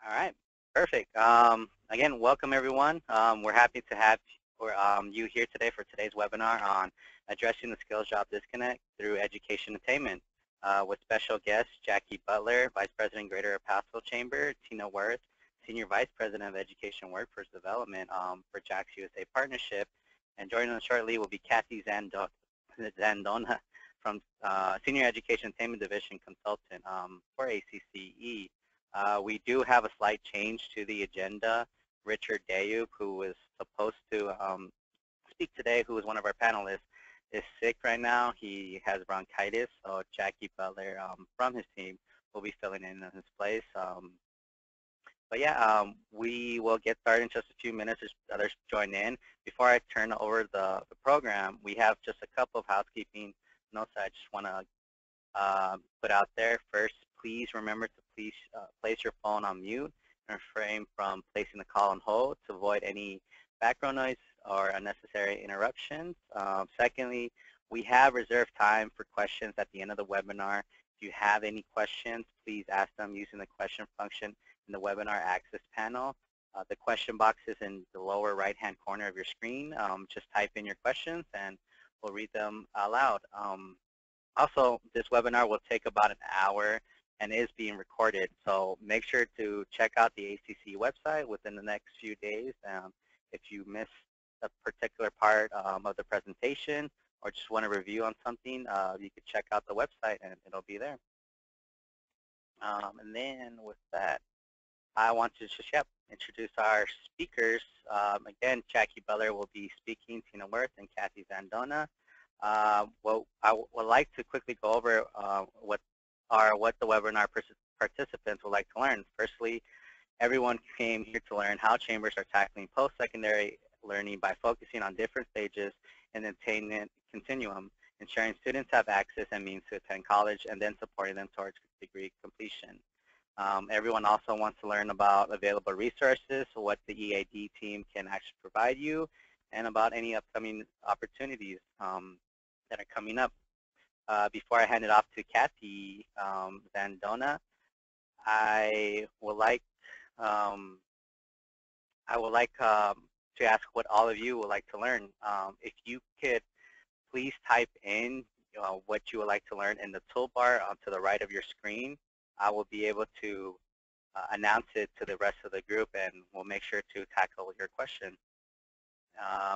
All right, perfect. Again, welcome everyone. We're happy to have you here today for today's webinar on addressing the skills job disconnect through education attainment with special guests Jackie Butler, Vice President, Greater El Paso Chamber, Tina Worth, Senior Vice President of Education Workforce Development for JACCE USA Partnership, and joining us shortly will be Cathy Zandona from Senior Education Attainment Division Consultant for ACCE. We do have a slight change to the agenda. Richard Dayub, who was supposed to speak today, who is one of our panelists, is sick right now. He has bronchitis, so Jackie Butler from his team will be filling in his place. But yeah, we will get started in just a few minutes as others join in. Before I turn over the program, we have just a couple of housekeeping notes I just want to put out there. First, please remember to place your phone on mute and refrain from placing the call on hold to avoid any background noise or unnecessary interruptions. Secondly, we have reserved time for questions at the end of the webinar. If you have any questions, please ask them using the question function in the webinar access panel. The question box is in the lower right-hand corner of your screen. Just type in your questions and we'll read them aloud. Also, this webinar will take about an hour and is being recorded, so make sure to check out the ACCE website within the next few days. If you missed a particular part of the presentation or just want to review on something, you can check out the website and it'll be there. And then with that, I want to just introduce our speakers. Again, Jackie Butler will be speaking, Tina Worth and Cathy Zandona. Well, I would like to quickly go over what the webinar participants would like to learn. Firstly, everyone came here to learn how chambers are tackling post-secondary learning by focusing on different stages in the attainment continuum, ensuring students have access and means to attend college, and then supporting them towards degree completion. Everyone also wants to learn about available resources, what the EAD team can actually provide you, and about any upcoming opportunities that are coming up. Before I hand it off to Cathy Zandona, I would like to ask what all of you would like to learn. If you could please type in what you would like to learn in the toolbar to the right of your screen, I will be able to announce it to the rest of the group, and we'll make sure to tackle your question.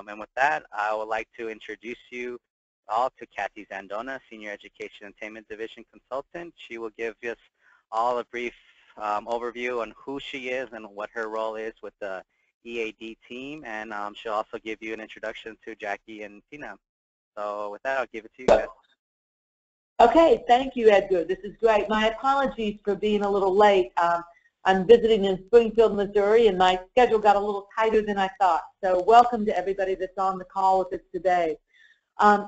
And with that, I would like to introduce you all to Cathy Zandona, Senior Education Attainment Division Consultant. She will give us all a brief overview on who she is and what her role is with the EAD team, and she'll also give you an introduction to Jackie and Tina. So with that, I'll give it to you guys. Okay, thank you, Edgar. This is great. My apologies for being a little late. I'm visiting in Springfield, Missouri, and my schedule got a little tighter than I thought. So welcome to everybody that's on the call with us today.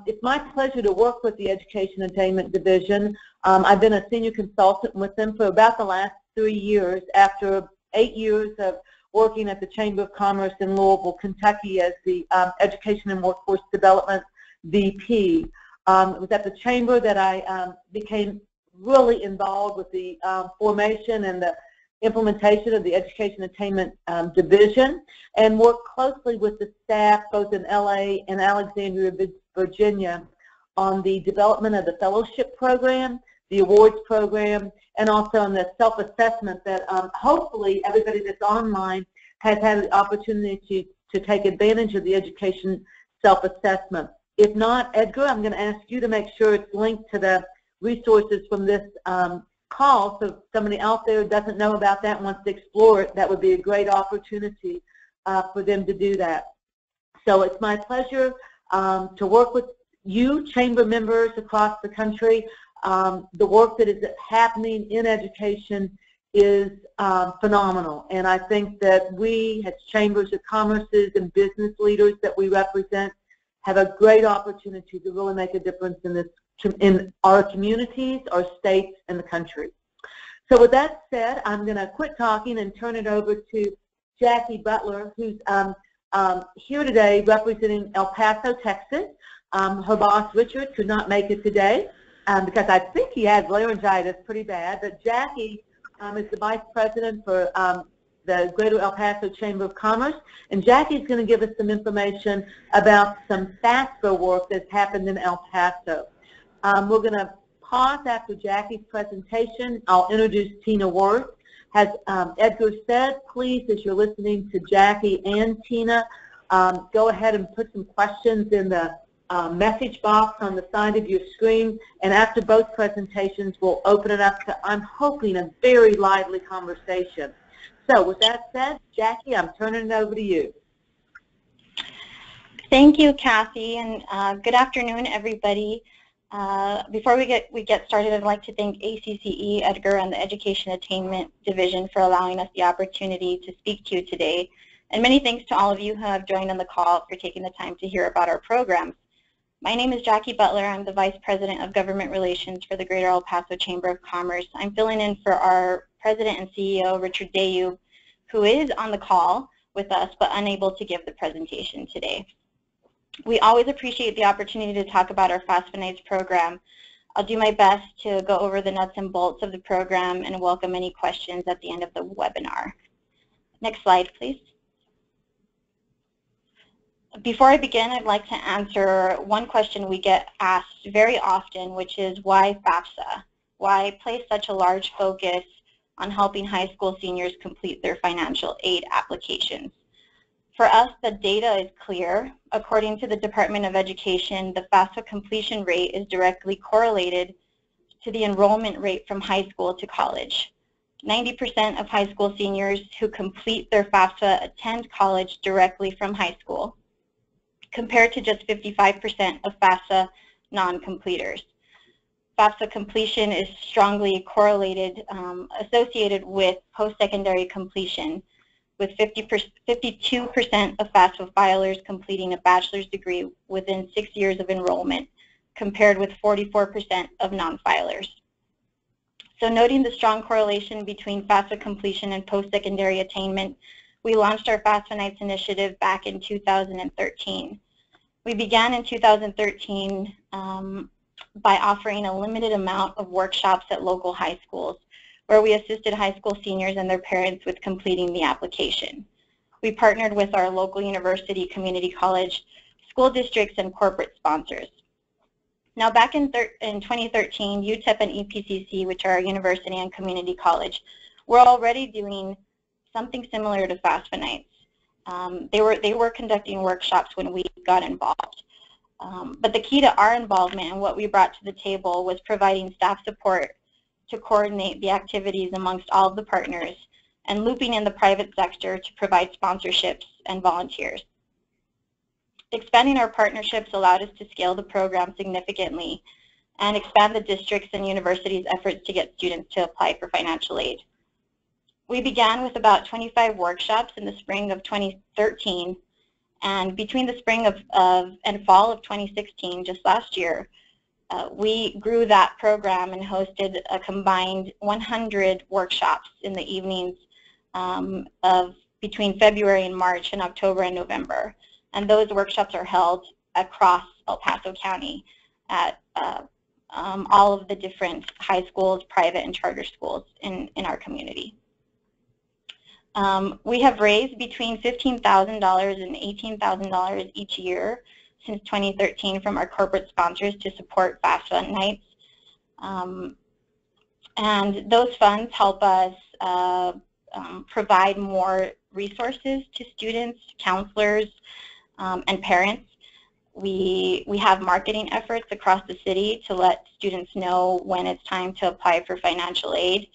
It's my pleasure to work with the Education Attainment Division. I've been a senior consultant with them for about the last 3 years after 8 years of working at the Chamber of Commerce in Louisville, Kentucky as the Education and Workforce Development VP. It was at the Chamber that I became really involved with the formation and the implementation of the Education Attainment Division, and worked closely with the staff both in LA and Alexandria, Virginia on the development of the fellowship program, the awards program, and also on the self-assessment that hopefully everybody that's online has had the opportunity to take advantage of the education self-assessment. If not, Edgar, I'm going to ask you to make sure it's linked to the resources from this call, so if somebody out there doesn't know about that and wants to explore it, that would be a great opportunity for them to do that. So it's my pleasure to work with you, chamber members across the country. The work that is happening in education is phenomenal, and I think that we, as chambers of commerces and business leaders that we represent, have a great opportunity to really make a difference in our communities, our states, and the country. So with that said, I'm going to quit talking and turn it over to Jackie Butler, who's here today representing El Paso, Texas. Her boss, Richard, could not make it today because I think he has laryngitis pretty bad, but Jackie is the Vice President for the Greater El Paso Chamber of Commerce, and Jackie's going to give us some information about some FAFSA work that's happened in El Paso. We're going to pause after Jackie's presentation. I'll introduce Tina Worth. As Edgar said, please, as you're listening to Jackie and Tina, go ahead and put some questions in the message box on the side of your screen, and after both presentations we'll open it up to, I'm hoping, a very lively conversation. So with that said, Jackie, I'm turning it over to you. Thank you, Cathy, and good afternoon, everybody. Before we get started, I'd like to thank ACCE, Edgar, and the Education Attainment Division for allowing us the opportunity to speak to you today. And many thanks to all of you who have joined on the call for taking the time to hear about our programs. My name is Jackie Butler. I'm the Vice President of Government Relations for the Greater El Paso Chamber of Commerce. I'm filling in for our President and CEO, Richard Dayu, who is on the call with us but unable to give the presentation today. We always appreciate the opportunity to talk about our FAFSA Nights program. I'll do my best to go over the nuts and bolts of the program and welcome any questions at the end of the webinar. Next slide, please. Before I begin, I'd like to answer one question we get asked very often, which is why FAFSA? Why place such a large focus on helping high school seniors complete their financial aid applications? For us, the data is clear. According to the Department of Education, the FAFSA completion rate is directly correlated to the enrollment rate from high school to college. 90% of high school seniors who complete their FAFSA attend college directly from high school, compared to just 55% of FAFSA non-completers. FAFSA completion is strongly correlated, associated with post-secondary completion, with 52% of FAFSA filers completing a bachelor's degree within 6 years of enrollment, compared with 44% of non-filers. So noting the strong correlation between FAFSA completion and post-secondary attainment, we launched our FAFSA Nights initiative back in 2013. We began in 2013 by offering a limited amount of workshops at local high schools, where we assisted high school seniors and their parents with completing the application. We partnered with our local university, community college, school districts, and corporate sponsors. Now back in 2013, UTEP and EPCC, which are our university and community college, were already doing something similar to FAFSA Nights. They were conducting workshops when we got involved. But the key to our involvement and what we brought to the table was providing staff support to coordinate the activities amongst all of the partners and looping in the private sector to provide sponsorships and volunteers. Expanding our partnerships allowed us to scale the program significantly and expand the districts and universities' efforts to get students to apply for financial aid. We began with about 25 workshops in the spring of 2013, and between the spring and fall of 2016, just last year, we grew that program and hosted a combined 100 workshops in the evenings of between February and March and October and November. And those workshops are held across El Paso County at all of the different high schools, private and charter schools in our community. We have raised between $15,000 and $18,000 each year since 2013 from our corporate sponsors to support FAFSA Nights. And those funds help us provide more resources to students, counselors, and parents. We have marketing efforts across the city to let students know when it's time to apply for financial aid.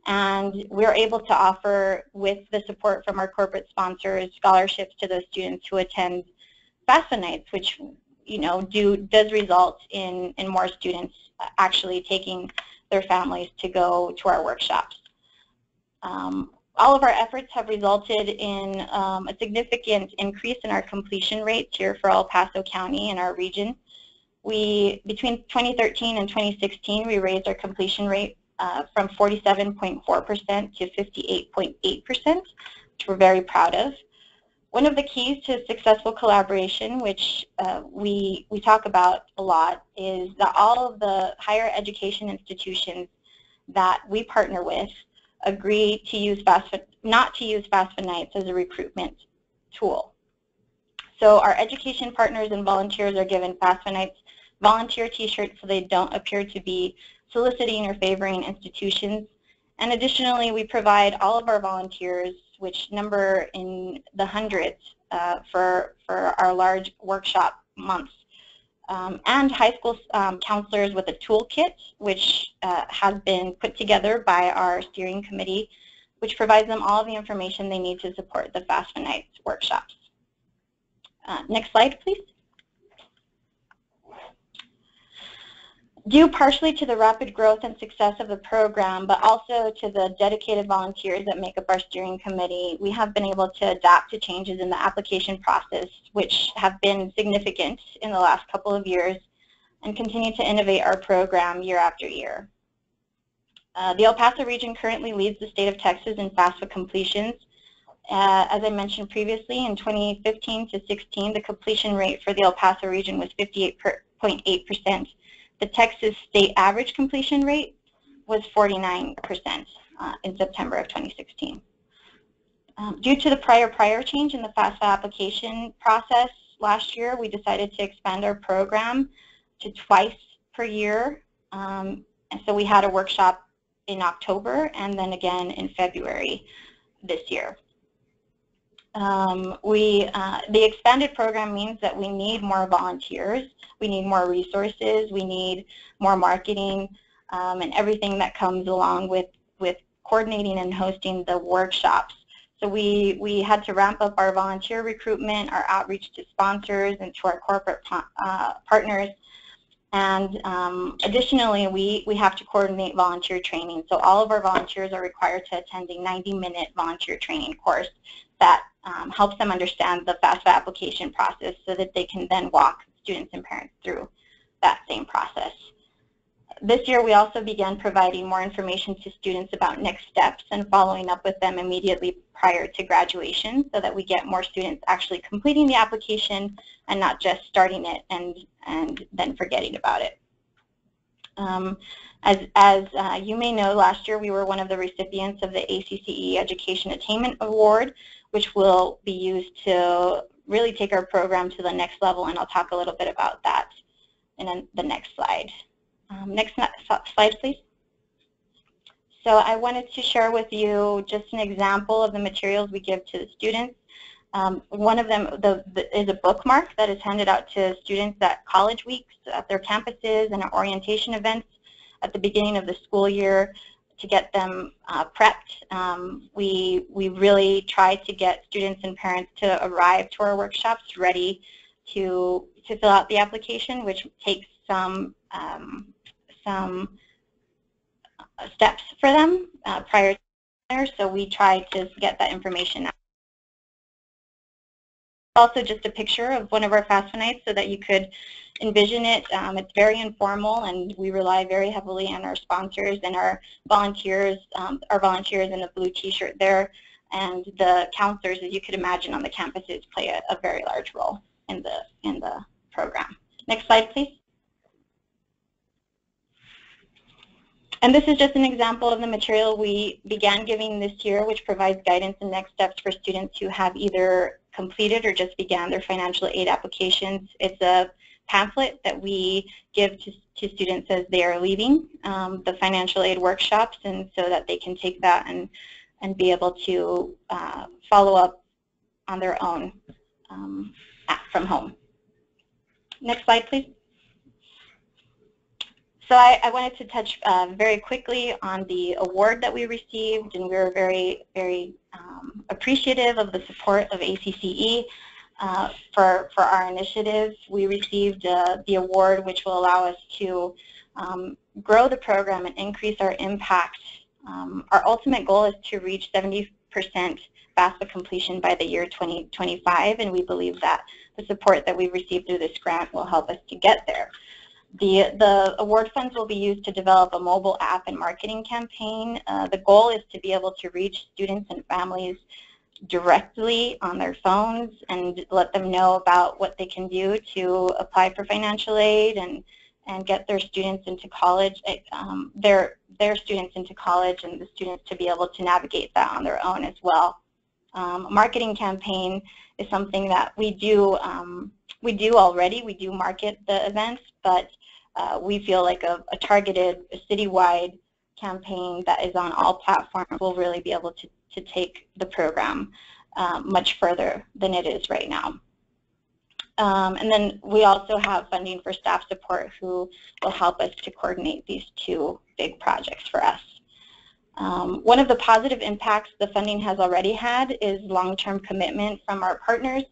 And we're able to offer, with the support from our corporate sponsors, scholarships to those students who attend FAFSA Nights, which does result in more students actually taking their families to go to our workshops. All of our efforts have resulted in a significant increase in our completion rates here for El Paso County and our region. Between 2013 and 2016, we raised our completion rate from 47.4% to 58.8%, which we're very proud of. One of the keys to successful collaboration, which we talk about a lot, is that all of the higher education institutions that we partner with agree to not to use FAFSA nights as a recruitment tool. So our education partners and volunteers are given FAFSA nights volunteer t-shirts so they don't appear to be soliciting or favoring institutions. And additionally, we provide all of our volunteers, which number in the hundreds for our large workshop months, and high school counselors with a toolkit, which has been put together by our steering committee, which provides them all the information they need to support the FAFSA Nights workshops. Next slide, please. Due partially to the rapid growth and success of the program, but also to the dedicated volunteers that make up our steering committee, we have been able to adapt to changes in the application process, which have been significant in the last couple of years, and continue to innovate our program year after year. The El Paso region currently leads the state of Texas in FAFSA completions. As I mentioned previously, in 2015 to 16, the completion rate for the El Paso region was 58.8%. The Texas state average completion rate was 49% in September of 2016. Due to the prior change in the FAFSA application process last year, we decided to expand our program to twice per year. And so we had a workshop in October and then again in February this year. The expanded program means that we need more volunteers, we need more resources, we need more marketing, and everything that comes along with coordinating and hosting the workshops. So we had to ramp up our volunteer recruitment, our outreach to sponsors and to our corporate partners. And additionally, we have to coordinate volunteer training. So all of our volunteers are required to attend a 90-minute volunteer training course that helps them understand the FAFSA application process so that they can then walk students and parents through that same process. This year, we also began providing more information to students about next steps and following up with them immediately prior to graduation so that we get more students actually completing the application and not just starting it and then forgetting about it. As you may know, last year we were one of the recipients of the ACCE Education Attainment Award, which will be used to really take our program to the next level, and I'll talk a little bit about that in the next slide. Next slide, please. So I wanted to share with you just an example of the materials we give to the students. One of them is a bookmark that is handed out to students at college weeks, at their campuses, and at orientation events at the beginning of the school year to get them prepped. We really try to get students and parents to arrive to our workshops ready to fill out the application, which takes some steps for them prior to there, so we try to get that information out. Also just a picture of one of our FAFSA nights so that you could envision it. It's very informal, and we rely very heavily on our sponsors and our volunteers in a blue t-shirt there, and the counselors, as you could imagine, on the campuses play a very large role in the program. Next slide, please. And this is just an example of the material we began giving this year, which provides guidance and next steps for students who have either completed or just began their financial aid applications. It's a pamphlet that we give to students as they are leaving the financial aid workshops, and so that they can take that and be able to follow up on their own from home. Next slide, please. So I wanted to touch very quickly on the award that we received, and we were very, very appreciative of the support of ACCE for our initiative. We received the award, which will allow us to grow the program and increase our impact. Our ultimate goal is to reach 70% FAFSA completion by the year 2025, and we believe that the support that we've received through this grant will help us to get there. The award funds will be used to develop a mobile app and marketing campaign. The goal is to be able to reach students and families directly on their phones and let them know about what they can do to apply for financial aid and and get their students into college, their students into college, and the students to be able to navigate that on their own as well. Marketing campaign is something that we do already. We do market the events, but we feel like a targeted, citywide campaign that is on all platforms will really be able to take the program much further than it is right now. And then we also have funding for staff support who will help us to coordinate these two big projects for us. One of the positive impacts the funding has already had is long-term commitment from our partners.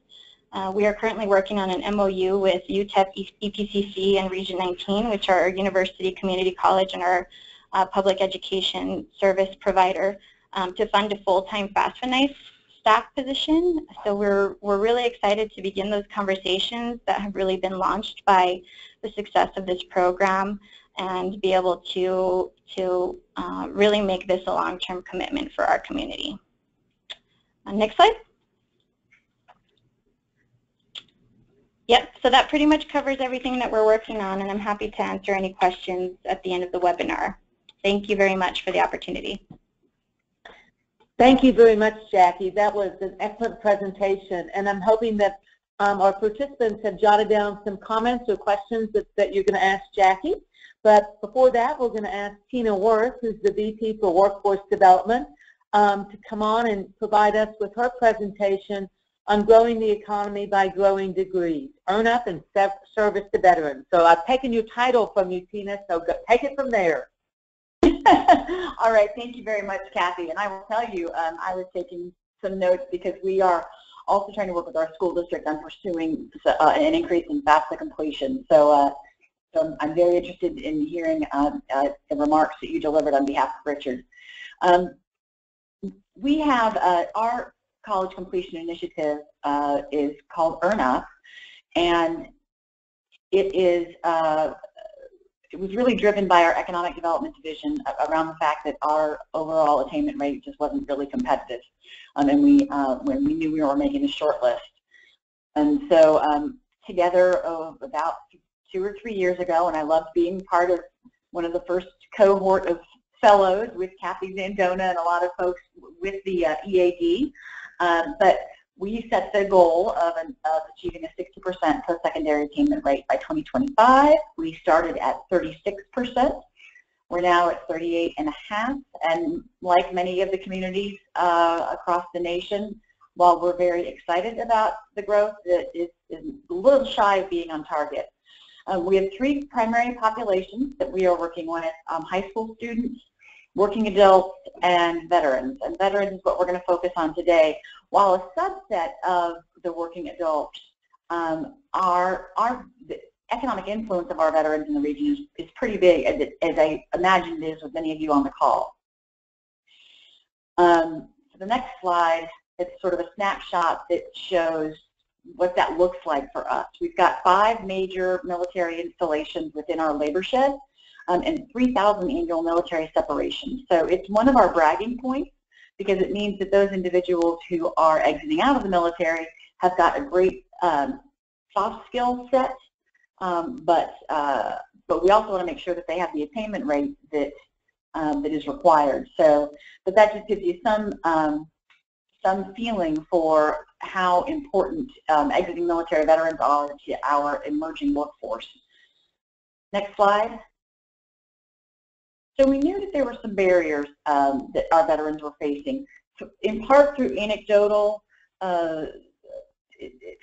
We are currently working on an MOU with UTEP, EPCC, and Region 19, which are our university, community college, and our public education service provider, to fund a full-time FAFSA staff position. So we're really excited to begin those conversations that have really been launched by the success of this program, and be able to really make this a long-term commitment for our community. Next slide. Yep, so that pretty much covers everything that we're working on, and I'm happy to answer any questions at the end of the webinar. Thank you very much for the opportunity. Thank you very much, Jackie. That was an excellent presentation, and I'm hoping that our participants have jotted down some comments or questions that you're going to ask Jackie. But before that, we're going to ask Tina Worth, who's the VP for Workforce Development, to come on and provide us with her presentation on growing the economy by growing degrees, earn up and service to veterans. So I've taken your title from you, Tina, so take it from there. All right, thank you very much, Cathy. And I will tell you, I was taking some notes because we are also trying to work with our school district on pursuing an increase in FAFSA completion. So I'm very interested in hearing the remarks that you delivered on behalf of Richard. We have our college completion initiative is called Earn Up, and it was really driven by our economic development division around the fact that our overall attainment rate just wasn't really competitive, and when we knew we were making a short list. And so together about 2 or 3 years ago, and I loved being part of one of the first cohort of fellows with Cathy Zandona and a lot of folks with the EAD, but we set the goal of achieving a 60% post-secondary attainment rate by 2025. We started at 36%. We're now at 38.5%, and like many of the communities across the nation, while we're very excited about the growth, it is a little shy of being on target. We have 3 primary populations that we are working with: high school students, working adults, and veterans. And veterans is what we're going to focus on today. While a subset of the working adults, the economic influence of our veterans in the region is pretty big, as I imagine it is with many of you on the call. So the next slide, it's sort of a snapshot that shows what that looks like for us. We've got 5 major military installations within our labor shed, and 3,000 annual military separations. So it's one of our bragging points, because it means that those individuals who are exiting out of the military have got a great soft skill set, but we also want to make sure that they have the attainment rate that that is required. So, but that just gives you some feeling for how important exiting military veterans are to our emerging workforce. Next slide. So we knew that there were some barriers that our veterans were facing, in part through anecdotal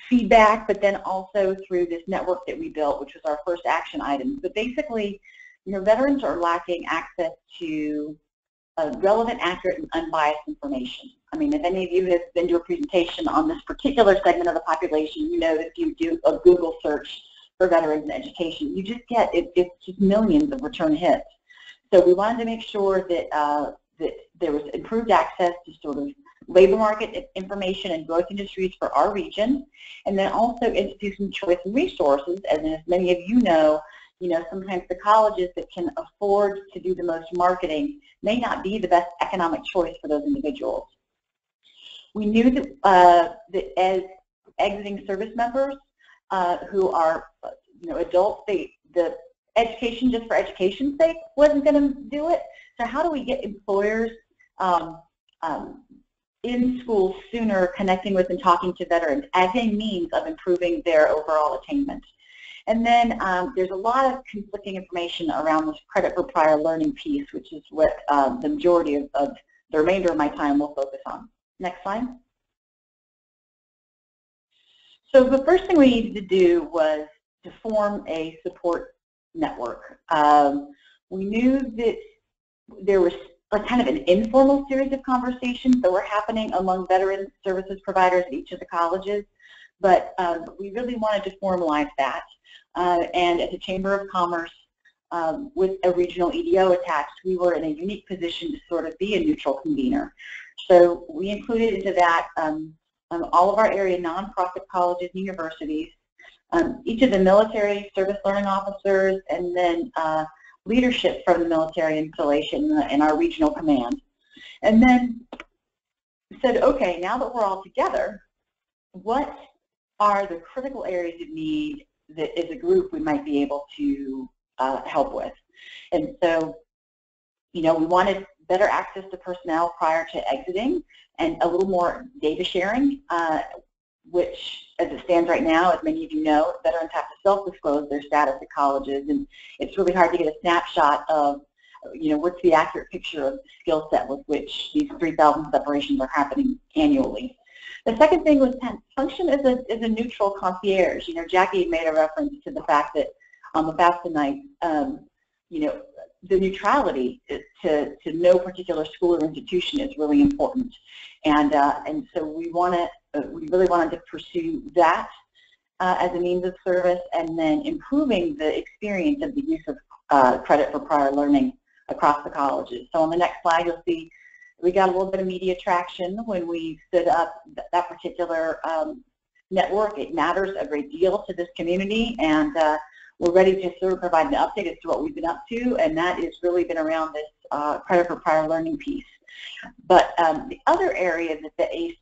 feedback, but then also through this network that we built, which was our first action item. But basically, veterans are lacking access to relevant, accurate, and unbiased information. I mean, if any of you have been to a presentation on this particular segment of the population, you know that if you do a Google search for veterans in education, you just get, it's just millions of return hits. So we wanted to make sure that, that there was improved access to sort of labor market information and growth industries for our region, and then also institution choice and resources. As many of you know, sometimes the colleges that can afford to do the most marketing may not be the best economic choice for those individuals. We knew that, that as exiting service members who are adults, the education just for education's sake wasn't going to do it. So how do we get employers in schools sooner, connecting with and talking to veterans as a means of improving their overall attainment? And then there's a lot of conflicting information around this credit for prior learning piece, which is what the majority of the remainder of my time will focus on. Next slide. So the first thing we needed to do was to form a support network. We knew that there was kind of an informal series of conversations that were happening among veteran services providers at each of the colleges, but we really wanted to formalize that. And at the Chamber of Commerce, with a regional EDO attached, we were in a unique position to sort of be a neutral convener. So we included into that all of our area nonprofit colleges and universities, each of the military service learning officers, and then leadership from the military installation and our regional command. And then said, okay, now that we're all together, what are the critical areas of need that as a group we might be able to help with? And so, we wanted better access to personnel prior to exiting and a little more data sharing, which, as it stands right now, as many of you know, veterans have to self-disclose their status at colleges, and it's really hard to get a snapshot of, what's the accurate picture of the skill set with which these 3,000 separations are happening annually. The second thing was function as a neutral concierge. Jackie made a reference to the fact that on the FAFSA night, the neutrality to no particular school or institution is really important, and so we really wanted to pursue that as a means of service, and then improving the experience of the use of credit for prior learning across the colleges. So on the next slide, you'll see we got a little bit of media traction when we stood up that particular network. It matters a great deal to this community, and we're ready to sort of provide an update as to what we've been up to, and that has really been around this credit for prior learning piece. But the other area that the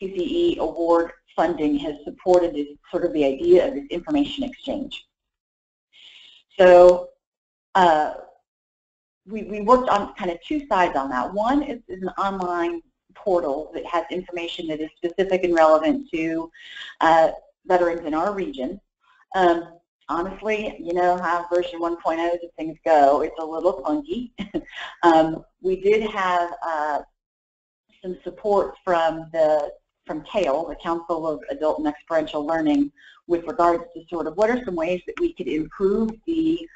ACCE award funding has supported is sort of the idea of this information exchange. So we worked on kind of two sides on that. One is an online portal that has information that is specific and relevant to veterans in our region. Honestly, how version 1.0 of things go, it's a little clunky. We did have some support from CALE, the Council of Adult and Experiential Learning, with regards to sort of what are some ways that we could improve the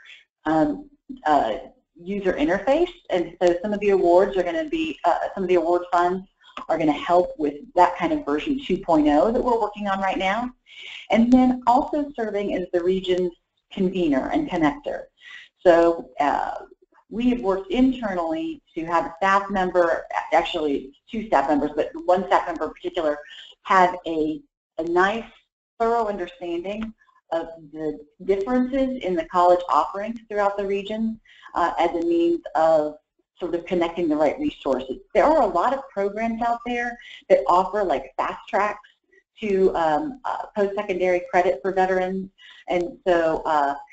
user interface. And so some of the awards are going to be, some of the award funds are going to help with that kind of version 2.0 that we're working on right now. And then also serving as the region's convener and connector. So we have worked internally to have a staff member, actually two staff members, but one staff member in particular, have a nice, thorough understanding of the differences in the college offerings throughout the region as a means of sort of connecting the right resources. There are a lot of programs out there that offer like fast tracks to post-secondary credit for veterans, and so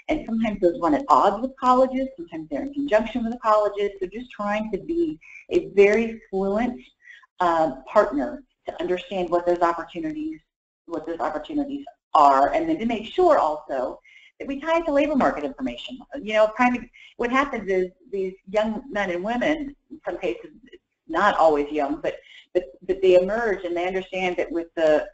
and sometimes those run at odds with colleges, sometimes they're in conjunction with the colleges, so just trying to be a very fluent partner to understand what those opportunities are, and then to make sure also that we tie it to labor market information. What happens is these young men and women, in some cases not always young, but they emerge and they understand that with the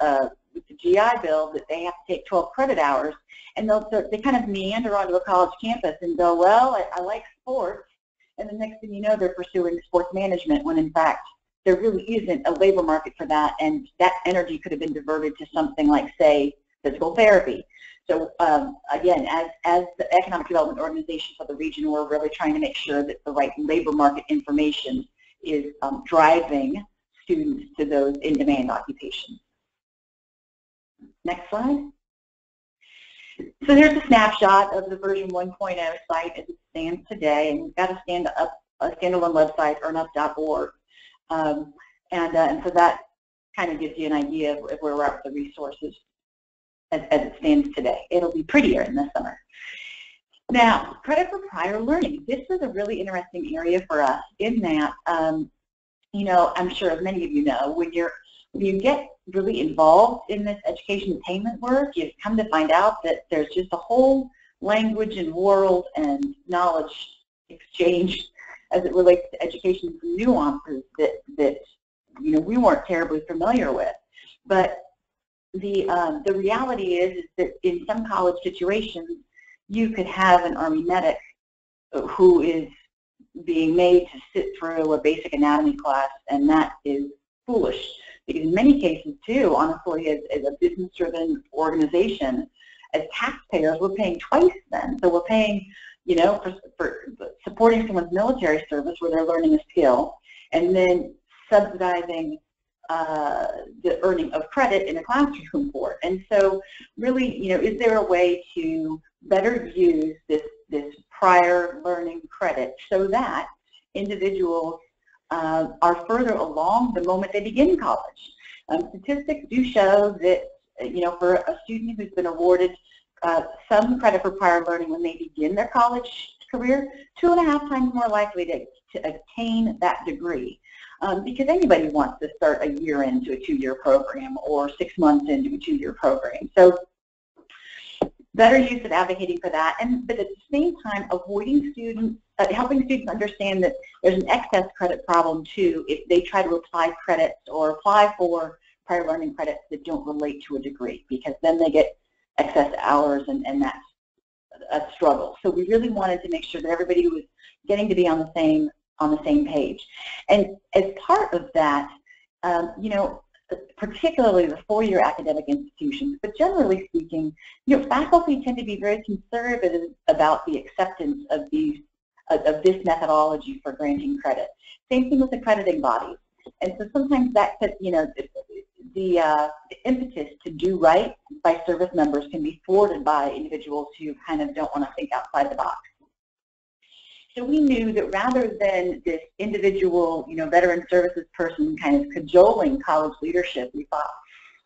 GI Bill that they have to take 12 credit hours, and they kind of meander onto a college campus and go, well, I like sports, and the next thing you know, they're pursuing sports management when in fact there really isn't a labor market for that, and that energy could have been diverted to something like, say, physical therapy. So again, as the economic development organization for the region, we're really trying to make sure that the right labor market information is driving students to those in-demand occupations. Next slide. So here's a snapshot of the version 1.0 site as it stands today, and we've got a standalone website, earnup.org, and so that kind of gives you an idea of where we're at with the resources as it stands today. It'll be prettier in the summer. Now, credit for prior learning. This was a really interesting area for us in that, you know, I'm sure as many of you know, when you get really involved in this education attainment work, you come to find out that there's just a whole language and world and knowledge exchange as it relates to education nuances that you know, we weren't terribly familiar with. But the reality is that in some college situations, you could have an Army medic who is being made to sit through a basic anatomy class, and that is foolish. Because in many cases, too, honestly, as a business-driven organization, as taxpayers, we're paying twice then. So we're paying, you know, for supporting someone's military service where they're learning a skill, and then subsidizing the earning of credit in a classroom for it. And so really, you know, is there a way to better use this prior learning credit so that individuals are further along the moment they begin college? Statistics do show that, you know, for a student who's been awarded some credit for prior learning when they begin their college career, 2.5 times more likely to attain that degree. Because anybody wants to start a year into a 2-year program or 6 months into a 2-year program. So better use of advocating for that, but at the same time avoiding students, helping students understand that there's an excess credit problem too if they try to apply credits or apply for prior learning credits that don't relate to a degree, because then they get excess hours and that's a struggle. So we really wanted to make sure that everybody was getting to be on the same page. And as part of that, you know, particularly the 4-year academic institutions, but generally speaking, you know, faculty tend to be very conservative about the acceptance of this methodology for granting credit. Same thing with accrediting bodies. And so sometimes that could, you know, the impetus to do right by service members can be thwarted by individuals who kind of don't want to think outside the box. So we knew that rather than this individual, you know, veteran services person kind of cajoling college leadership, we thought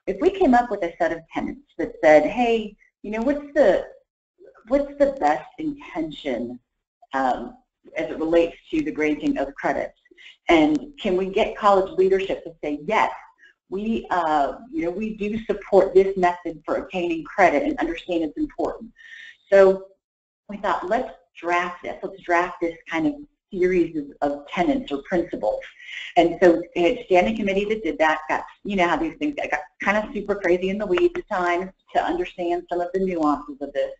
if we came up with a set of tenets that said, hey, you know, what's the best intention as it relates to the granting of credits, and can we get college leadership to say yes, we, you know, we do support this method for obtaining credit and understand it's important. So we thought, let's draft this kind of series of tenets or principles. And so we had a standing committee that did that. You know how these things got kind of super crazy in the weeds at times to understand some of the nuances of this.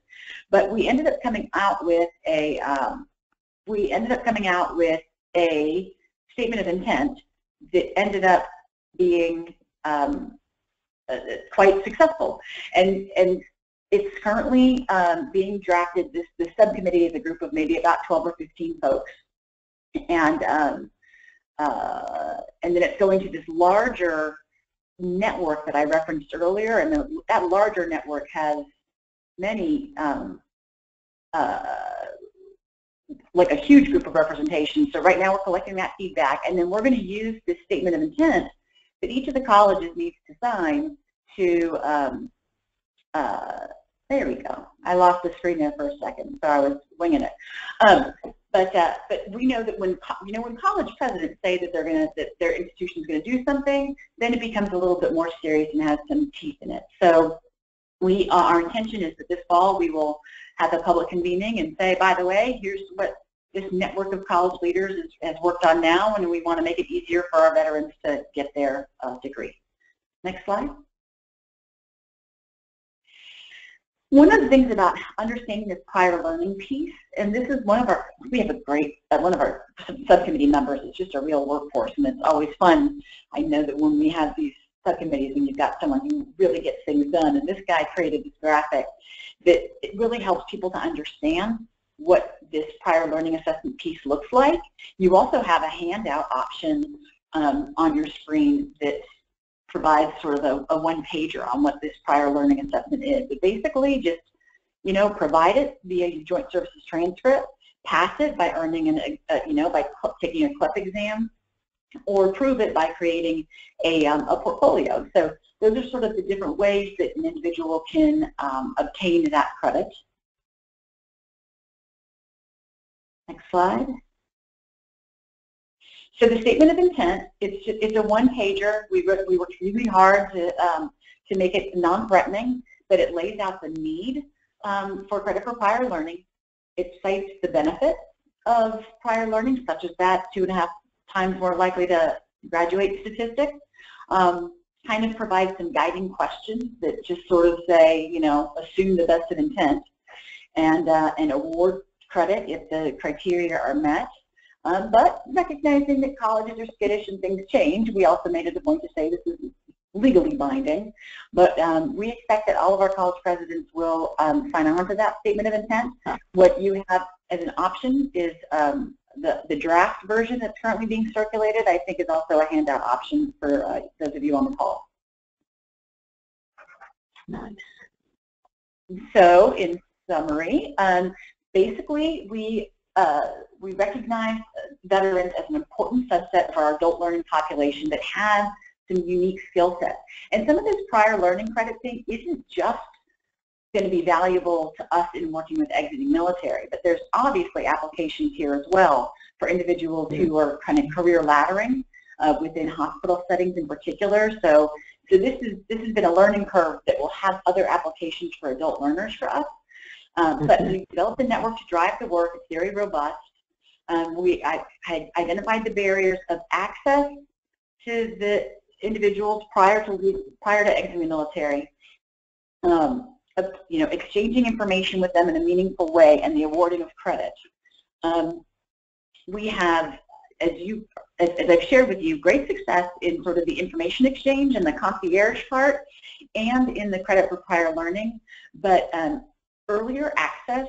But we ended up coming out with a statement of intent that ended up being quite successful. And it's currently being drafted. This subcommittee is a group of maybe about 12 or 15 folks, and then it's going to this larger network that I referenced earlier, and that larger network has many, like a huge group of representation. So right now we're collecting that feedback, and then we're going to use this statement of intent that each of the colleges needs to sign to. There we go. I lost the screen there for a second, so I was winging it. But we know that when college presidents say that their institution is going to do something, then it becomes a little bit more serious and has some teeth in it. So our intention is that this fall we will have a public convening and say, by the way, here's what this network of college leaders has worked on now, and we want to make it easier for our veterans to get their degree. Next slide. One of the things about understanding this prior learning piece, and this is we have a great, one of our subcommittee members is just a real workforce, and it's always fun. I know that when we have these subcommittees and you've got someone who really gets things done, and this guy created this graphic that it really helps people to understand what this prior learning assessment piece looks like. You also have a handout option on your screen that provides sort of a one-pager on what this prior learning assessment is. But basically just, you know, provide it via your joint services transcript, pass it by earning by taking a CLEP exam, or prove it by creating a portfolio. So those are sort of the different ways that an individual can obtain that credit. Next slide. So the statement of intent, it's a one-pager. We worked really hard to make it non-threatening, but it lays out the need for credit for prior learning. It cites the benefits of prior learning, such as that 2.5 times more likely to graduate statistic. Kind of provides some guiding questions that just sort of say, you know, assume the best of intent, and award credit if the criteria are met. But recognizing that colleges are skittish and things change, we also made it a point to say this is legally binding. But we expect that all of our college presidents will sign on to that statement of intent. What you have as an option is the draft version that's currently being circulated. I think is also a handout option for those of you on the call. Nice. So in summary, basically we recognize veterans as an important subset of our adult learning population that has some unique skill sets. And some of this prior learning credit thing isn't just going to be valuable to us in working with exiting military, but there's obviously applications here as well for individuals who are kind of career laddering within hospital settings in particular. So this has been a learning curve that will have other applications for adult learners for us. But we developed a network to drive the work. It's very robust. I had identified the barriers of access to the individuals prior to exiting the military, you know, exchanging information with them in a meaningful way, and the awarding of credit. We have, as I've shared with you, great success in sort of the information exchange and the concierge part, and in the credit for prior learning. But earlier access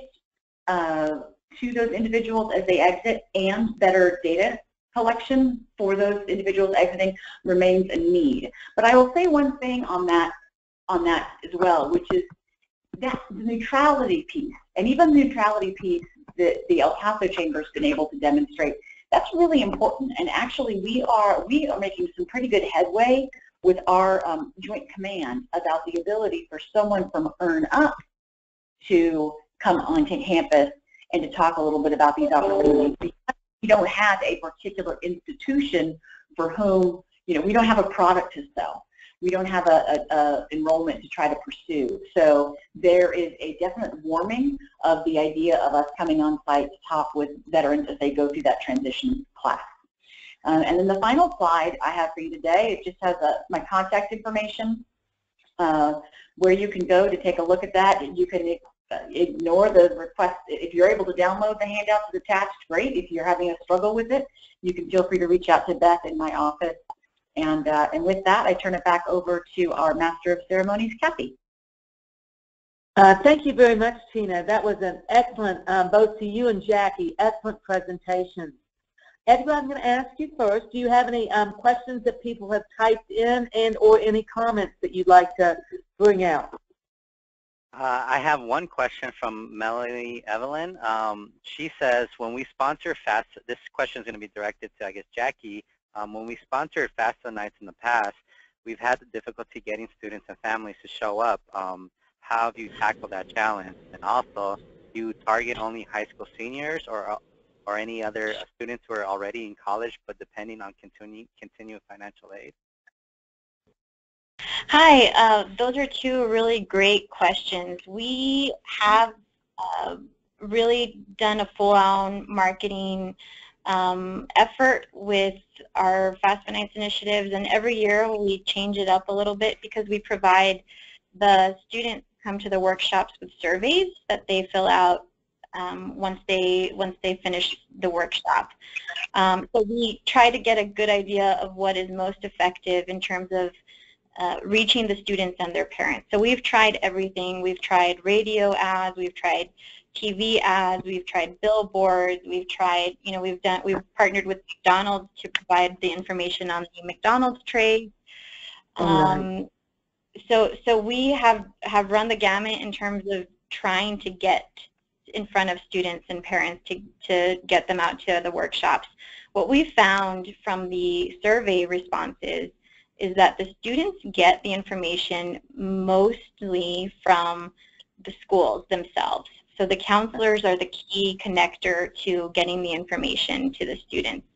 to those individuals as they exit and better data collection for those individuals exiting remains a need. But I will say one thing on that as well, which is that the neutrality piece, and even the neutrality piece that the El Paso Chamber has been able to demonstrate, that's really important. And actually we are making some pretty good headway with our Joint Command about the ability for someone from Earn Up to come onto campus and to talk a little bit about these opportunities. We don't have a particular institution for whom, you know, we don't have a product to sell. We don't have a enrollment to try to pursue. So there is a definite warming of the idea of us coming on site to talk with veterans as they go through that transition class. And then the final slide I have for you today, it just has my contact information, where you can go to take a look at that. You can ignore the request. If you're able to download the handouts that's attached, great. If you're having a struggle with it, you can feel free to reach out to Beth in my office. And with that, I turn it back over to our Master of Ceremonies, Cathy. Thank you very much, Tina. That was an excellent, both to you and Jackie, excellent presentation. Edgar, I'm going to ask you first, do you have any questions that people have typed in and or any comments that you'd like to bring out? I have one question from Melanie Evelyn. She says, when we sponsor FAFSA, this question is going to be directed to, I guess, Jackie. When we sponsored FAFSA nights in the past, we've had the difficulty getting students and families to show up. How have you tackled that challenge? And also, do you target only high school seniors or any other students who are already in college but depending on continued financial aid? Hi, those are two really great questions. We have really done a full-on marketing effort with our FAFSA Nights initiatives, and every year we change it up a little bit because we provide the students come to the workshops with surveys that they fill out once they finish the workshop. So we try to get a good idea of what is most effective in terms of reaching the students and their parents. So we've tried everything. We've tried radio ads, we've tried TV ads, we've tried billboards, we've tried, you know, we've partnered with McDonald's to provide the information on the McDonald's tray. So we have run the gamut in terms of trying to get in front of students and parents to get them out to the workshops. What we found from the survey responses is that the students get the information mostly from the schools themselves, So the counselors are the key connector to getting the information to the students.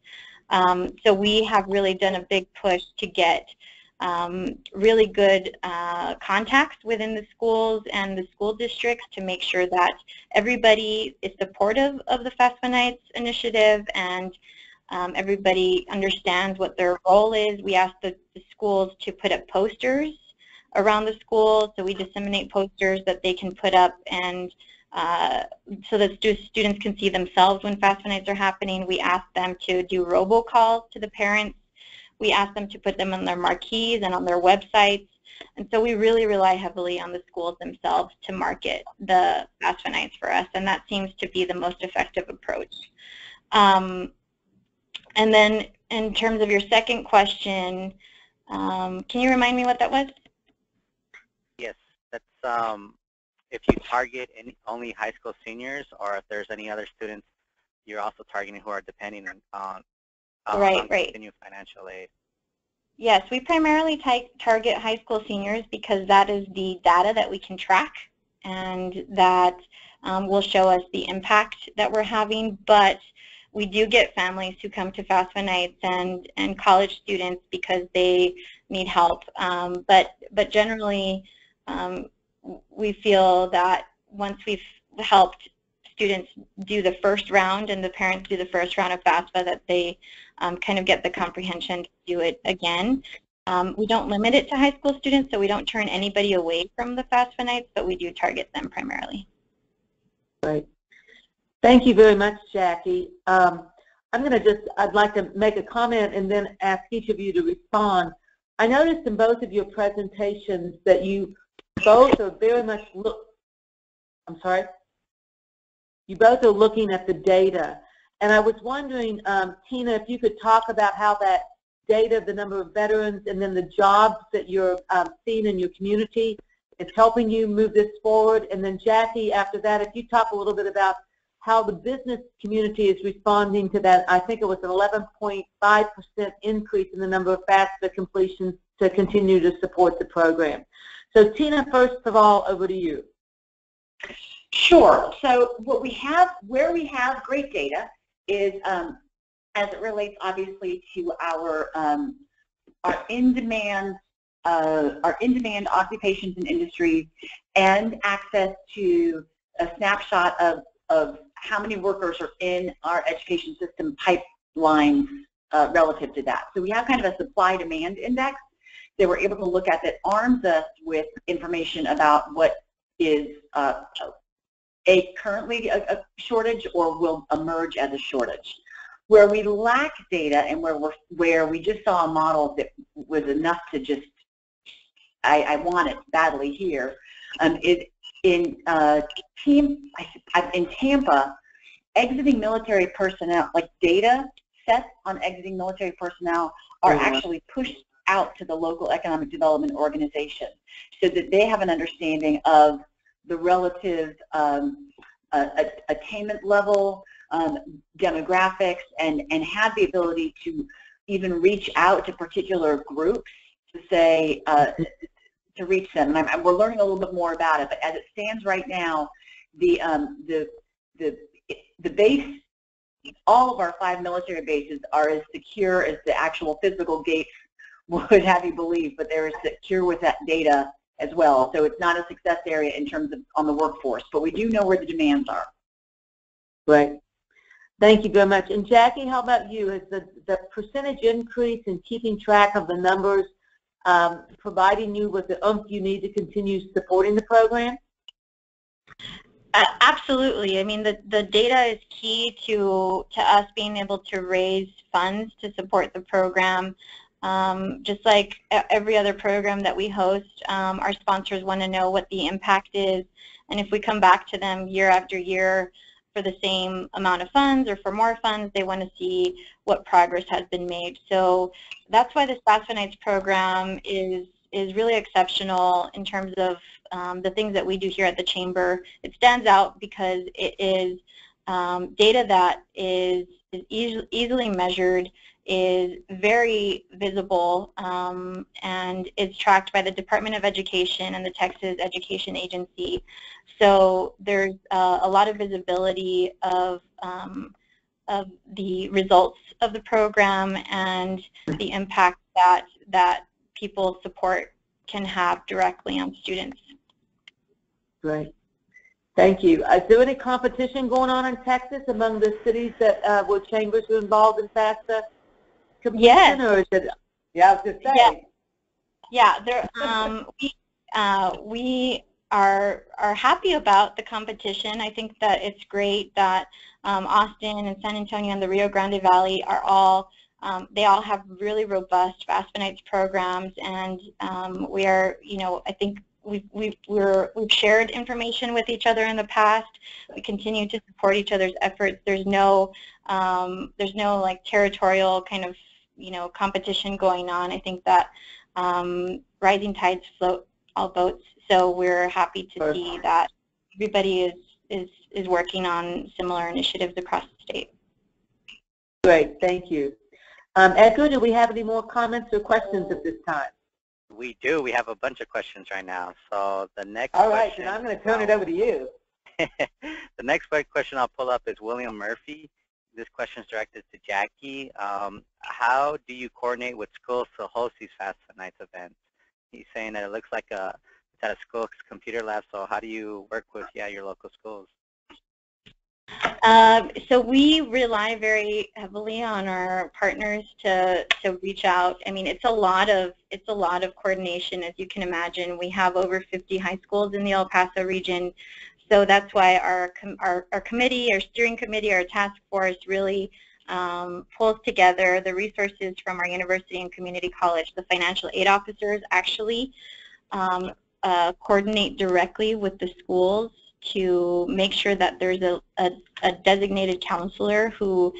So we have really done a big push to get really good contacts within the schools and the school districts to make sure that everybody is supportive of the FAFSA Nights initiative and everybody understands what their role is. We ask the schools to put up posters around the school, so we disseminate posters that they can put up and so that students can see themselves when FAFSA Nights are happening. We ask them to do robocalls to the parents. We ask them to put them on their marquees and on their websites. And so we really rely heavily on the schools themselves to market the FAFSA Nights for us, and that seems to be the most effective approach. And then in terms of your second question, can you remind me what that was? Yes, that's if you target only high school seniors, or if there's any other students you're also targeting who are depending on continued financial aid. Yes, we primarily target high school seniors because that is the data that we can track and that will show us the impact that we're having. But we do get families who come to FAFSA Nights and college students because they need help. But generally, we feel that once we've helped students do the first round and the parents do the first round of FAFSA, that they kind of get the comprehension to do it again. We don't limit it to high school students, so we don't turn anybody away from the FAFSA Nights, but we do target them primarily. Right. Thank you very much, Jackie. I'd like to make a comment and then ask each of you to respond. I noticed in both of your presentations that you both are very much you both are looking at the data. And I was wondering, Tina, if you could talk about how that data, the number of veterans, and then the jobs that you're seeing in your community is helping you move this forward. And then Jackie, after that, if you talk a little bit about how the business community is responding to that. I think it was an 11.5% increase in the number of FAFSA completions to continue to support the program. So Tina, first of all, over to you. Sure. So what we have, where we have great data is as it relates obviously to our in-demand occupations and industries and access to a snapshot of how many workers are in our education system pipelines relative to that. So we have kind of a supply-demand index that we're able to look at that arms us with information about what is currently a shortage or will emerge as a shortage. Where we lack data and where we just saw a model that was enough to just, I want it badly here, is in Tampa, exiting military personnel, like data sets on exiting military personnel are actually pushed out to the local economic development organization so that they have an understanding of the relative attainment level, demographics, and have the ability to even reach out to particular groups to say, to reach them. And we're learning a little bit more about it, but as it stands right now, the base, all of our 5 military bases are as secure as the actual physical gates would have you believe, but they're secure with that data as well. So it's not a success area in terms of on the workforce, but we do know where the demands are. Right. Thank you very much. And Jackie, how about you? Is the percentage increase in keeping track of the numbers providing you with the oomph you need to continue supporting the program? Absolutely. I mean, the data is key to us being able to raise funds to support the program. Just like every other program that we host, our sponsors want to know what the impact is, and if we come back to them year after year for the same amount of funds or for more funds, they want to see what progress has been made. So that's why this FAFSA Nights program is really exceptional in terms of the things that we do here at the Chamber. It stands out because it is data that is easily measured. is very visible and is tracked by the Department of Education and the Texas Education Agency. So there's a lot of visibility of the results of the program and the impact that people's support can have directly on students. Great. Thank you. Is there any competition going on in Texas among the cities that where chambers are involved in FAFSA competition? Yes. Or is it, yeah, I was just saying. Yeah, there, we are happy about the competition. I think that it's great that Austin and San Antonio and the Rio Grande Valley are all, they all have really robust FAFSA Nights programs, and we are, you know, I think we've shared information with each other in the past. We continue to support each other's efforts. There's no like territorial kind of, you know, competition going on. I think that rising tides float all boats. So we're happy to see that everybody is working on similar initiatives across the state. Great, thank you. Edgar, do we have any more comments or questions at this time? We do. We have a bunch of questions right now. So the next All right, question, then I'm going to turn it over to you. The next question I'll pull up is William Murphy. This question is directed to Jackie. How do you coordinate with schools to host these FAFSA Nights events? He's saying that it looks like it's at a school's computer lab, so how do you work with your local schools? So we rely very heavily on our partners to reach out. I mean, it's a lot of coordination, as you can imagine. We have over 50 high schools in the El Paso region, so that's why our committee, our steering committee, our task force really pulls together the resources from our university and community college. The financial aid officers actually coordinate directly with the schools to make sure that there's a designated counselor who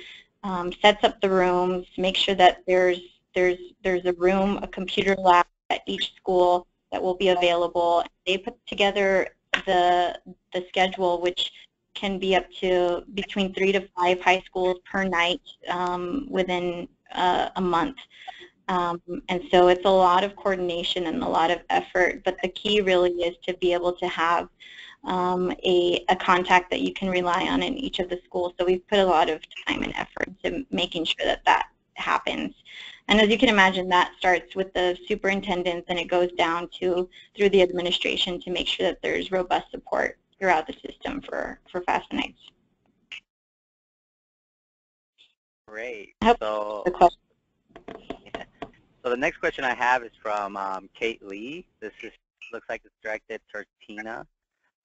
sets up the rooms, make sure that there's a room, a computer lab at each school that will be available. They put together the schedule, which can be up to between 3 to 5 high schools per night within a month. And so it's a lot of coordination and a lot of effort, but the key really is to be able to have a contact that you can rely on in each of the schools. So we've put a lot of time and effort into making sure that that happens. And as you can imagine, that starts with the superintendents and it goes down through the administration to make sure that there's robust support throughout the system for FAFSA Nights. Great. So the question. Yeah. So the next question I have is from Kate Lee. This looks like it's directed to Tina.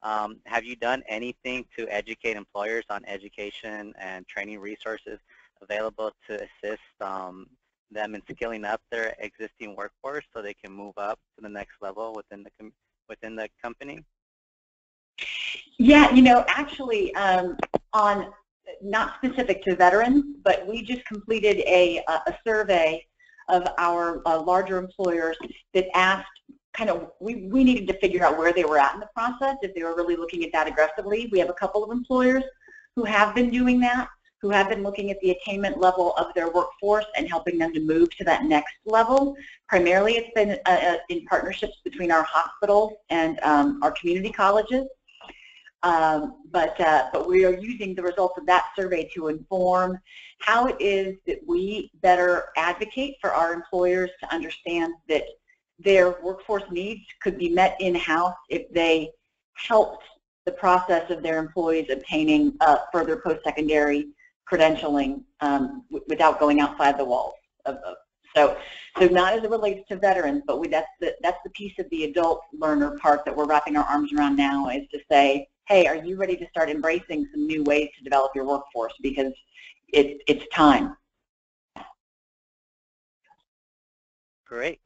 Have you done anything to educate employers on education and training resources available to assist them in skilling up their existing workforce so they can move up to the next level within the company? Yeah, you know, actually, on not specific to veterans, but we just completed a survey of our larger employers that asked kind of, we needed to figure out where they were at in the process, if they were really looking at that aggressively. We have a couple of employers who have been doing that, who have been looking at the attainment level of their workforce and helping them to move to that next level. Primarily it's been in partnerships between our hospitals and our community colleges. But we are using the results of that survey to inform how it is that we better advocate for our employers to understand that their workforce needs could be met in-house if they helped the process of their employees obtaining further post-secondary credentialing without going outside the walls. So not as it relates to veterans, but that's the piece of the adult learner part that we're wrapping our arms around now, is to say, hey, are you ready to start embracing some new ways to develop your workforce, because it's time. Great.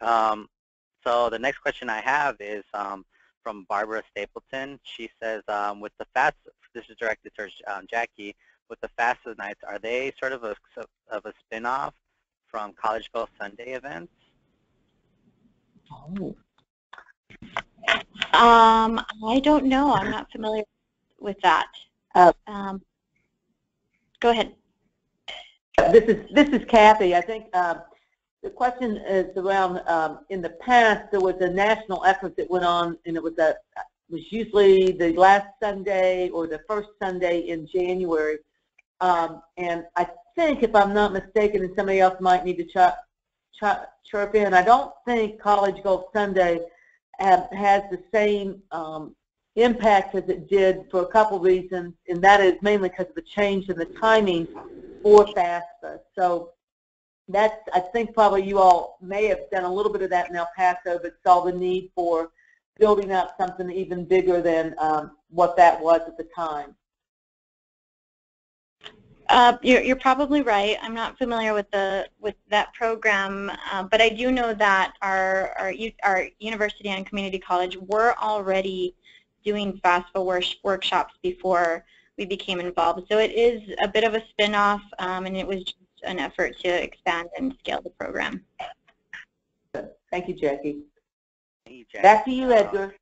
So the next question I have is from Barbara Stapleton. She says, with the FAFSA, this is directed towards Jackie, with the FAFSA Nights, are they sort of a spin-off from College Bowl Sunday events? Oh. I don't know. I'm not familiar with that. Go ahead. This is Cathy. I think the question is around in the past there was a national effort that went on, and it was usually the last Sunday or the first Sunday in January. And I think, if I'm not mistaken, and somebody else might need to chirp in, I don't think College Golf Sunday has the same impact as it did for a couple reasons, and that is mainly because of the change in the timing for FAFSA. So that's, I think probably you all may have done a little bit of that in El Paso, but saw the need for building up something even bigger than what that was at the time. You're probably right. I'm not familiar with that program, but I do know that our university and community college were already doing FAFSA workshops before we became involved. So it is a bit of a spin-off, and it was just an effort to expand and scale the program. Thank you, Jackie. Hey, Jackie. Back to you, Edgar.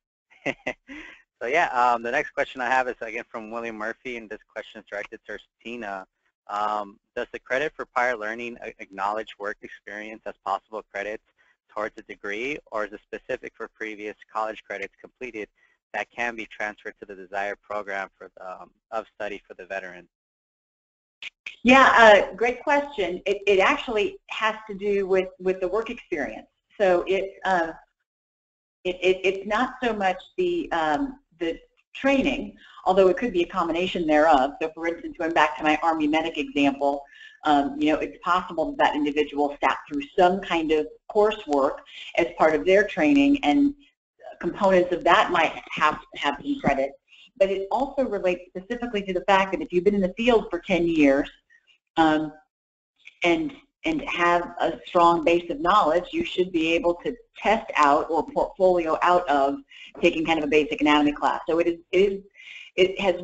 So yeah, the next question I have is again from William Murphy, and this question is directed to Tina. Does the credit for prior learning acknowledge work experience as possible credits towards a degree, or is it specific for previous college credits completed that can be transferred to the desired program for of study for the veteran? Yeah, great question. It actually has to do with the work experience. So it's not so much the training, although it could be a combination thereof. So for instance, going back to my Army medic example, you know, it's possible that individual sat through some kind of coursework as part of their training, and components of that might have some credit. But it also relates specifically to the fact that if you've been in the field for 10 years and have a strong base of knowledge, you should be able to test out or portfolio out of taking kind of a basic anatomy class. So it has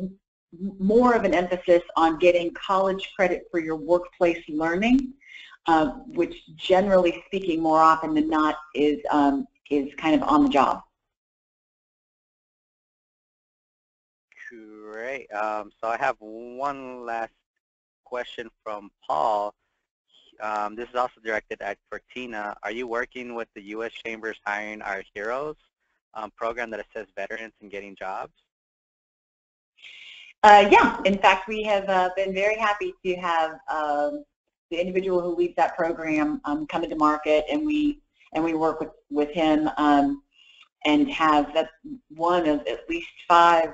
more of an emphasis on getting college credit for your workplace learning, which generally speaking more often than not is kind of on the job. Great. So I have one last question from Paul. This is also directed for Tina. Are you working with the U.S. Chamber's Hiring Our Heroes program that assess veterans in getting jobs? Yeah. In fact, we have been very happy to have the individual who leads that program come into market, and we work with him and have, that's one of at least 5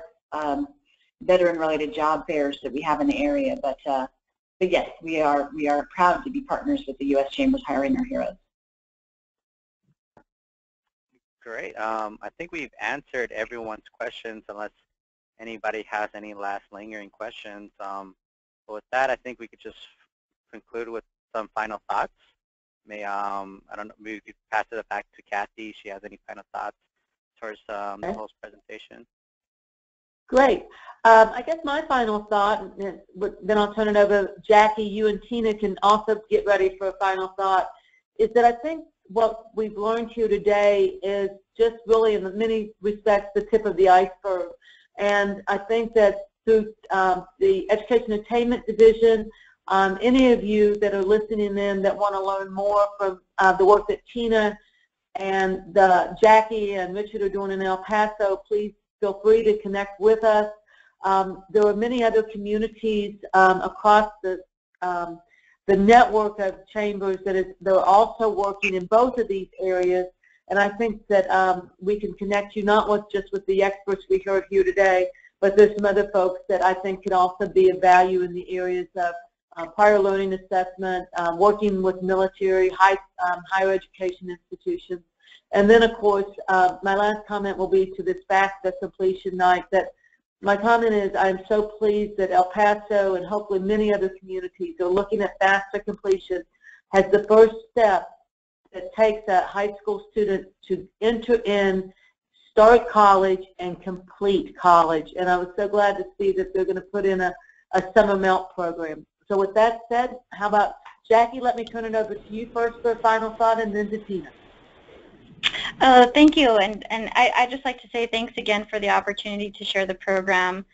veteran-related job fairs that we have in the area. But yes, we are proud to be partners with the U.S. Chamber's Hiring Our Heroes. Great. I think we've answered everyone's questions, unless anybody has any last lingering questions. But with that, I think we could just conclude with some final thoughts. I don't know, maybe we could pass it back to Cathy. If she has any final thoughts towards the whole presentation. Great. I guess my final thought, then I'll turn it over. Jackie, you and Tina can also get ready for a final thought, is that I think what we've learned here today is just really, in many respects, the tip of the iceberg. And I think that through the Education Attainment Division, any of you that are listening in that want to learn more from the work that Tina and Jackie and Richard are doing in El Paso, please feel free to connect with us. There are many other communities across the network of chambers that are also working in both of these areas, and I think that we can connect you not just with the experts we heard here today, but there's some other folks that I think can also be of value in the areas of prior learning assessment, working with military, higher education institutions. And then, of course, my last comment will be to this FAFSA completion night. That my comment is, I'm so pleased that El Paso and hopefully many other communities are looking at FAFSA completion as the first step that takes a high school student to enter in, start college, and complete college. And I was so glad to see that they're going to put in a summer melt program. So with that said, how about Jackie, let me turn it over to you first for a final thought, and then to Tina. Thank you, and I'd just like to say thanks again for the opportunity to share the program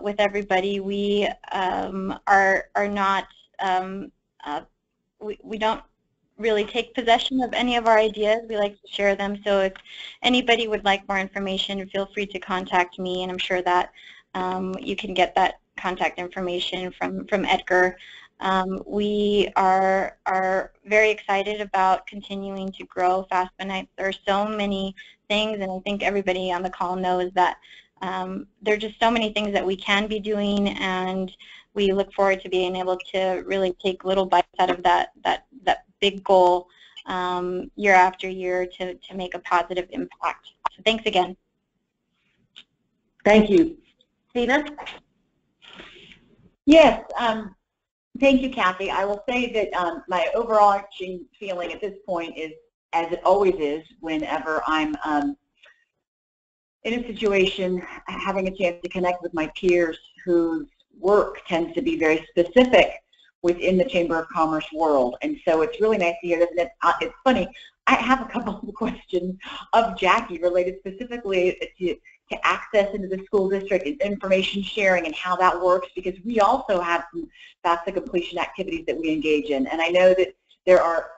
with everybody. We are not we don't really take possession of any of our ideas. We like to share them. So if anybody would like more information, feel free to contact me, and I'm sure that you can get that contact information from Edgar. We are very excited about continuing to grow FAFSA Nights. There are so many things, and I think everybody on the call knows that there are just so many things that we can be doing, and we look forward to being able to really take little bites out of that big goal year after year to make a positive impact. So thanks again. Thank you. Tina? Yes, thank you, Cathy. I will say that my overarching feeling at this point is, as it always is, whenever I'm in a situation having a chance to connect with my peers whose work tends to be very specific within the Chamber of Commerce world. And so it's really nice to hear this. It's funny, I have a couple of questions of Jackie related specifically to access into the school district and information sharing and how that works, because we also have some FAFSA completion activities that we engage in. And I know that there are,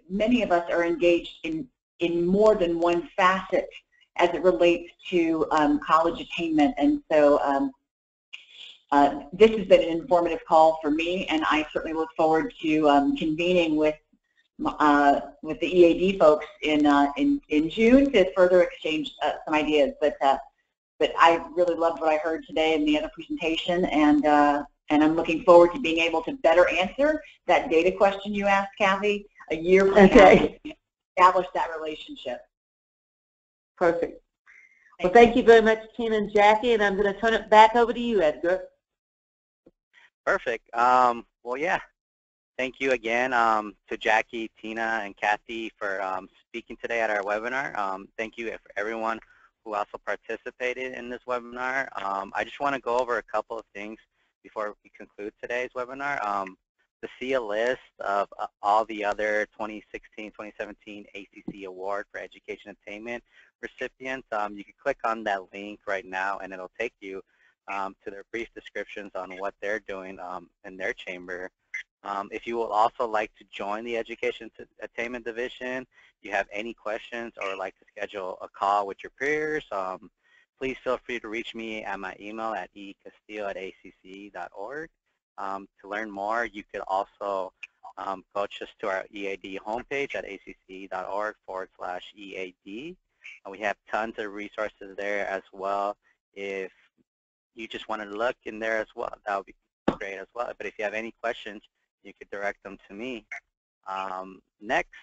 many of us are engaged in more than one facet as it relates to college attainment. And so this has been an informative call for me, and I certainly look forward to convening with the EAD folks in June to further exchange some ideas. But I really loved what I heard today in the other presentation, and I'm looking forward to being able to better answer that data question you asked, Cathy, a year from now to establish that relationship. Perfect. Well, thank you very much, Tina and Jackie, and I'm going to turn it back over to you, Edgar. Perfect. Well, yeah. Thank you again to Jackie, Tina, and Cathy for speaking today at our webinar. Thank you for everyone who also participated in this webinar. I just want to go over a couple of things before we conclude today's webinar. To see a list of all the other 2016-2017 ACCE Award for Education Attainment recipients, you can click on that link right now, and it'll take you to their brief descriptions on what they're doing in their chamber. If you would also like to join the Education Attainment Division, you have any questions or like to schedule a call with your peers, please feel free to reach me at my email at ecastillo@acce.org. To learn more, you could also go just to our EAD homepage at acce.org/EAD. We have tons of resources there as well. If you just want to look in there as well, that would be great as well. But if you have any questions, you could direct them to me. Next,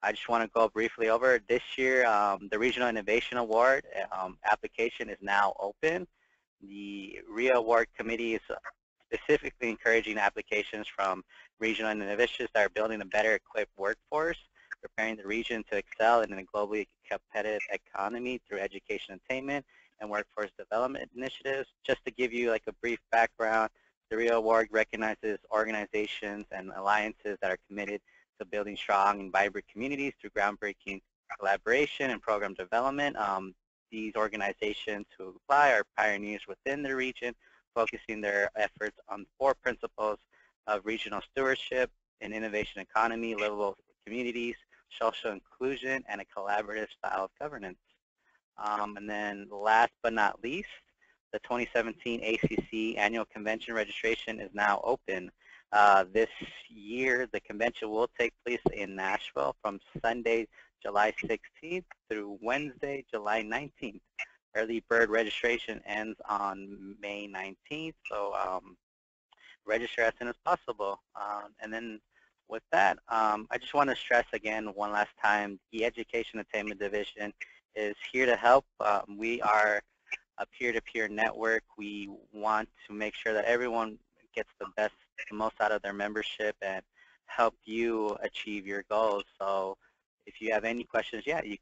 I just want to go briefly over this year, the Regional Innovation Award application is now open. The RIA Award Committee is specifically encouraging applications from regional innovations that are building a better equipped workforce, preparing the region to excel in a globally competitive economy through education attainment and workforce development initiatives. Just to give you like a brief background, the RIA Award recognizes organizations and alliances that are committed to building strong and vibrant communities through groundbreaking collaboration and program development. These organizations who apply are pioneers within the region, focusing their efforts on 4 principles of regional stewardship, an innovation economy, livable communities, social inclusion, and a collaborative style of governance. And then last but not least, the 2017 ACCE Annual Convention registration is now open. This year, the convention will take place in Nashville from Sunday, July 16th through Wednesday, July 19th. Early bird registration ends on May 19th, so register as soon as possible. And then with that, I just want to stress again one last time, the Education Attainment Division is here to help. We are a peer-to-peer network. We want to make sure that everyone gets the most out of their membership and help you achieve your goals. So if you have any questions, yeah, you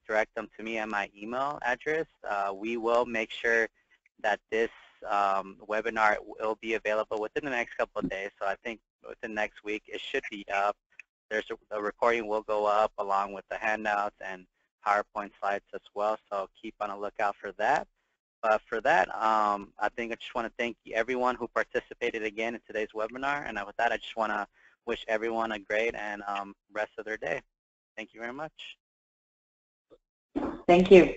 direct them to me at my email address. We will make sure that this webinar will be available within the next couple of days. So I think within next week it should be up. The recording will go up along with the handouts and PowerPoint slides as well. So keep on a lookout for that. for that, I think I just want to thank everyone who participated again in today's webinar. And with that, I just want to wish everyone a great and rest of their day. Thank you very much. Thank you.